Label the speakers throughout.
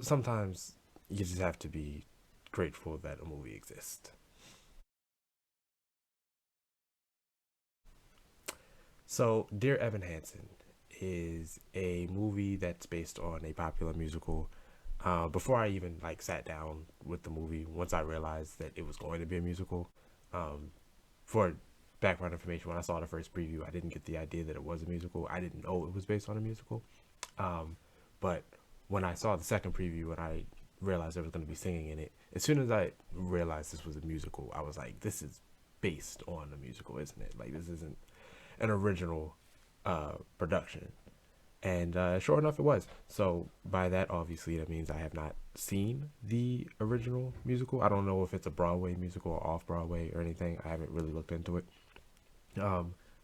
Speaker 1: Sometimes you just have to be grateful that a movie exists. So, Dear Evan Hansen is a movie that's based on a popular musical. Before I even like sat down with the movie, once I realized that it was going to be a musical, um, for background information, when I saw the first preview, I didn't get the idea that it was a musical. I didn't know it was based on a musical. Um, but when I saw the second preview and I realized there was going to be singing in it, as soon as I realized this was a musical, I was like, this is based on a musical, isn't it? Like, this isn't an original production. And sure enough, it was. So by that, obviously, that means I have not seen the original musical. I don't know if it's a Broadway musical or off Broadway or anything. I haven't really looked into it.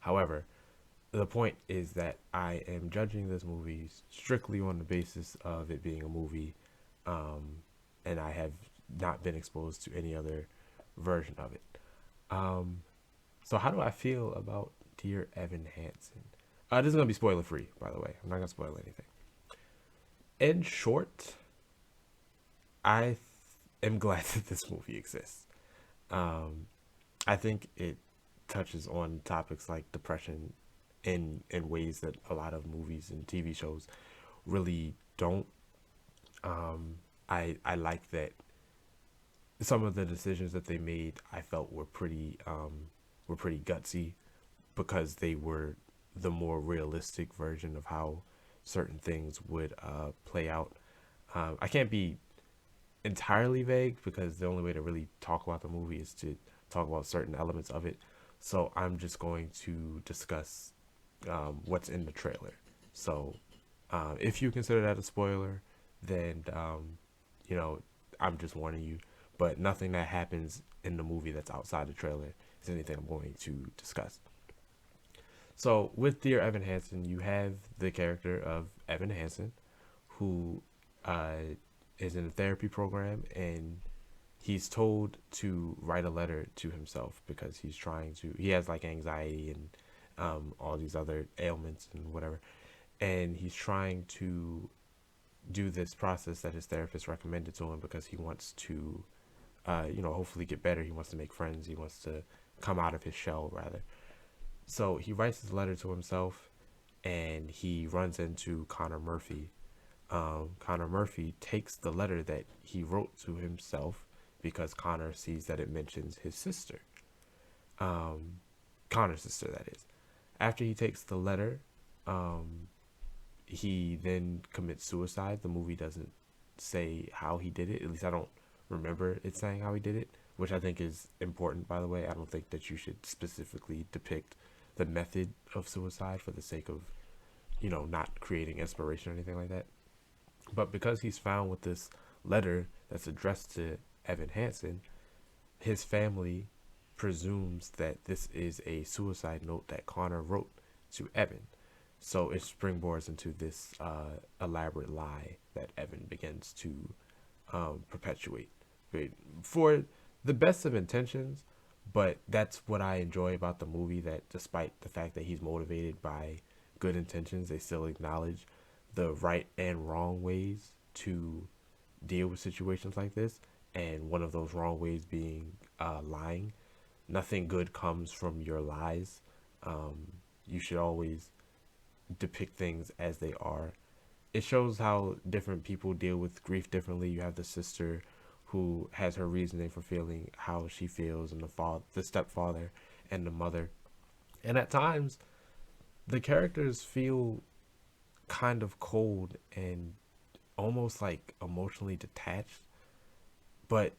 Speaker 1: However, the point is that I am judging this movie strictly on the basis of it being a movie, um, and I have not been exposed to any other version of it. Um, so how do I feel about Dear Evan Hansen? This is gonna be spoiler free, by the way. I'm not gonna spoil anything. In short, am glad that this movie exists. Um, I think it touches on topics like depression in ways that a lot of movies and TV shows really don't. I like that some of the decisions that they made I felt were pretty gutsy because they were the more realistic version of how certain things would play out. I can't be entirely vague because the only way to really talk about the movie is to talk about certain elements of it. So I'm just going to discuss what's in the trailer. So if you consider that a spoiler, then you know I'm just warning you. But nothing that happens in the movie that's outside the trailer is anything I'm going to discuss. So with Dear Evan Hansen, you have the character of Evan Hansen, who uh, is in a therapy program, and he's told to write a letter to himself because he's trying to. He has like anxiety and all these other ailments and whatever, and he's trying to do this process that his therapist recommended to him because he wants to, hopefully get better. He wants to make friends. He wants to come out of his shell rather. So he writes this letter to himself, and he runs into Connor Murphy. Connor Murphy takes the letter that he wrote to himself because Connor sees that it mentions his sister. Um, Connor's sister, that is. After he takes the letter, um, he then commits suicide. The movie doesn't say how he did it. At least I don't remember it saying how he did it, which I think is important, by the way. I don't think that you should specifically depict the method of suicide for the sake of, not creating inspiration or anything like that. But because he's found with this letter that's addressed to Evan Hansen, his family presumes that this is a suicide note that Connor wrote to Evan. So it springboards into this elaborate lie that Evan begins to perpetuate for the best of intentions. But that's what I enjoy about the movie, that despite the fact that he's motivated by good intentions, they still acknowledge the right and wrong ways to deal with situations like this. And one of those wrong ways being lying. Nothing good comes from your lies. You should always depict things as they are. It shows how different people deal with grief differently. You have the sister who has her reasoning for feeling how she feels, and the stepfather, and the mother. And at times, the characters feel kind of cold and almost like emotionally detached. But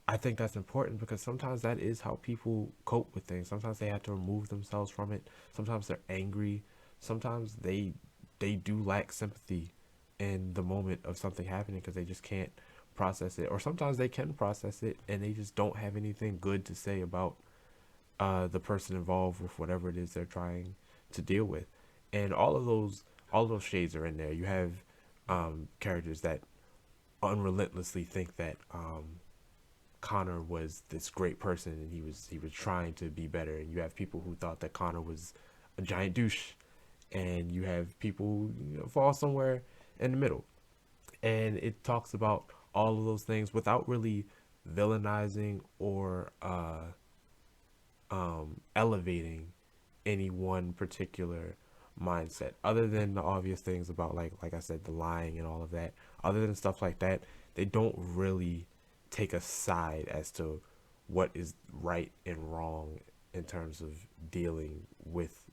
Speaker 1: I think that's important because sometimes that is how people cope with things. Sometimes they have to remove themselves from it. Sometimes they're angry. Sometimes they do lack sympathy in the moment of something happening because they just can't process it. Or sometimes they can process it and they just don't have anything good to say about the person involved with whatever it is they're trying to deal with. And all of those shades are in there. You have characters that unrelentlessly think that Connor was this great person and he was trying to be better, and you have people who thought that Connor was a giant douche, and you have people who fall somewhere in the middle. and it talks about all of those things without really villainizing or elevating any one particular mindset, other than the obvious things about like I said, the lying and all of that. Other than stuff like that, they don't really take a side as to what is right and wrong in terms of dealing with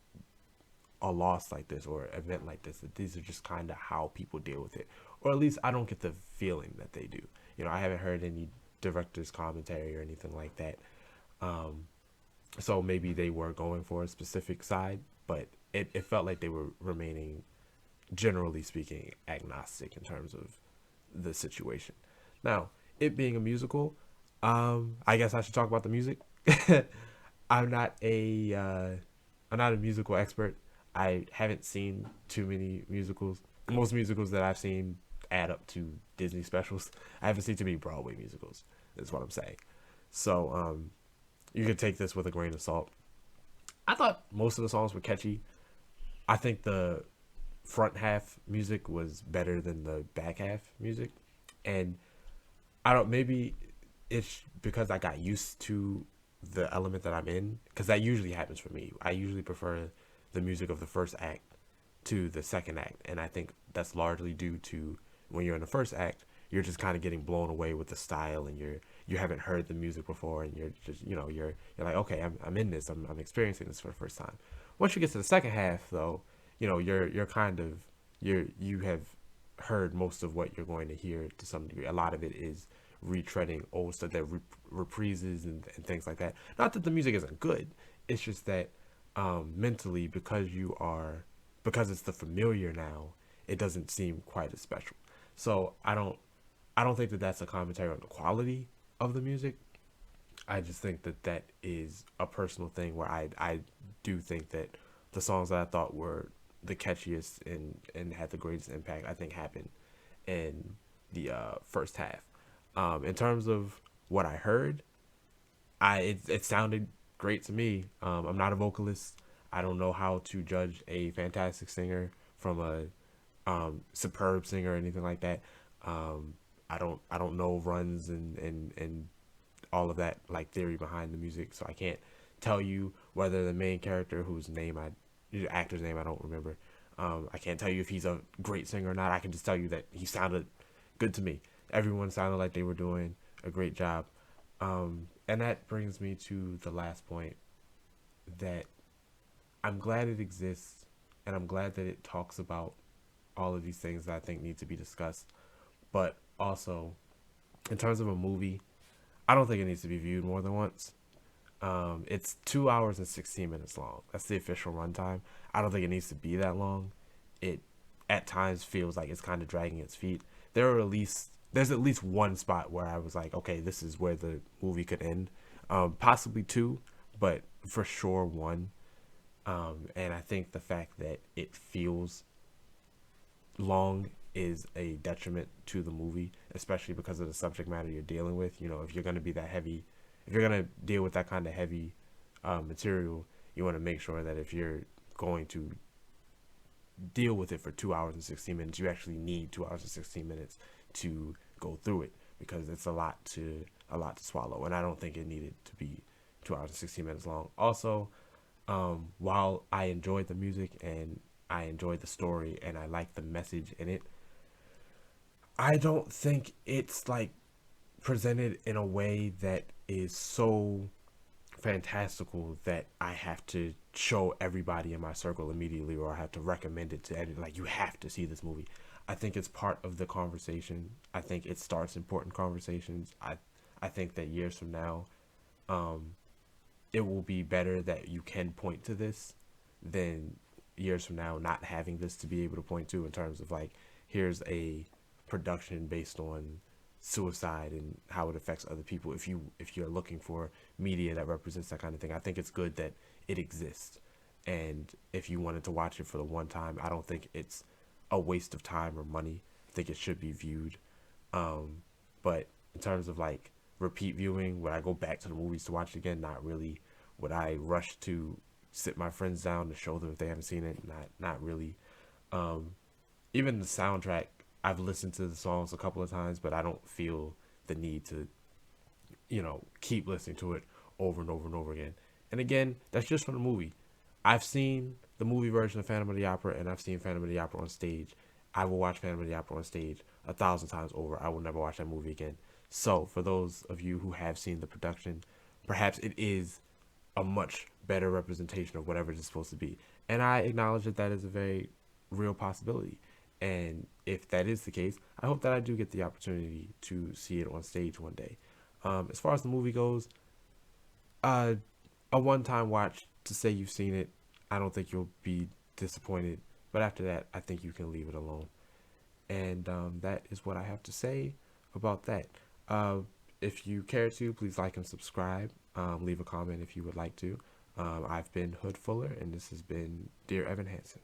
Speaker 1: a loss like this or event like this. That these are just kind of how people deal with it, or at least I don't get the feeling that they do. I haven't heard any director's commentary or anything like that. um so maybe they were going for a specific side, but it felt like they were remaining, generally speaking, agnostic in terms of the situation. Now, it being a musical, I guess I should talk about the music. I'm not a I'm not a musical expert. I haven't seen too many musicals. Most musicals that I've seen add up to Disney specials. I haven't seen too many Broadway musicals. Is what I'm saying. So you could take this with a grain of salt. I thought most of the songs were catchy. I think the front half music was better than the back half music, and I don't, maybe it's because I got used to the element that I'm in, because that usually happens for me. I usually prefer the music of the first act to the second act, and I think that's largely due to when you're in the first act, you're just kind of getting blown away with the style, and you haven't heard the music before, and you're just you're like, okay, I'm in this, I'm experiencing this for the first time. Once you get to the second half, though, you're kind of you have heard most of what you're going to hear to some degree. A lot of it is retreading old stuff, that reprises and things like that. Not that the music isn't good, it's just that mentally, because it's the familiar now, it doesn't seem quite as special. So I don't think that that's a commentary on the quality of the music. I just think that that is a personal thing where I do think that the songs that I thought were the catchiest and had the greatest impact, I think, happened in the first half. In terms of what I heard, it sounded great to me. I'm not a vocalist. I don't know how to judge a fantastic singer from a superb singer or anything like that. I don't know runs and all of that, like, theory behind the music, so I can't tell you whether the main character, whose name actor's name I don't remember, I can't tell you if he's a great singer or not. I can just tell you that he sounded good to me. Everyone sounded like they were doing a great job. And that brings me to the last point, that I'm glad it exists, and I'm glad that it talks about all of these things that I think need to be discussed. But also, in terms of a movie, I don't think it needs to be viewed more than once. It's 2 hours and 16 minutes long. That's the official runtime. I don't think it needs to be that long. It at times feels like it's kind of dragging its feet. There's at least one spot where I was like, okay, this is where the movie could end. Possibly two, but for sure one. And I think the fact that it feels long is a detriment to the movie, especially because of the subject matter you're dealing with. If you're going to be that heavy, if you're going to deal with that kind of heavy material, you want to make sure that if you're going to deal with it for 2 hours and 16 minutes, you actually need 2 hours and 16 minutes to go through it, because it's a lot to swallow. And I don't think it needed to be 2 hours and 16 minutes long. Also, while I enjoyed the music and I enjoyed the story and I like the message in it, I don't think it's like presented in a way that is so fantastical that I have to show everybody in my circle immediately, or I have to recommend it to everybody. Like, you have to see this movie. I think it's part of the conversation. I think it starts important conversations. I think that years from now, um, it will be better that you can point to this than years from now not having this to be able to point to, in terms of like, here's a production based on suicide and how it affects other people. If you're looking for media that represents that kind of thing, I think it's good that it exists. And if you wanted to watch it for the one time, I don't think it's a waste of time or money. I think it should be viewed. But in terms of like repeat viewing, would I go back to the movies to watch it again? Not really. Would I rush to sit my friends down to show them if they haven't seen it? Not really. Even the soundtrack, I've listened to the songs a couple of times, but I don't feel the need to, keep listening to it over and over and over again. And again, that's just from the movie. I've seen the movie version of Phantom of the Opera, and I've seen Phantom of the Opera on stage. I will watch Phantom of the Opera on stage 1,000 times over. I will never watch that movie again. So, for those of you who have seen the production, perhaps it is a much better representation of whatever it's supposed to be. And I acknowledge that that is a very real possibility. And if that is the case, I hope that I do get the opportunity to see it on stage one day. As far as the movie goes, uh, a one-time watch to say you've seen it, I don't think you'll be disappointed. But after that, I think you can leave it alone. And that is what I have to say about that. Uh, if you care to, please like and subscribe. Leave a comment if you would like to. I've been Hood Fuller, and this has been Dear Evan Hansen.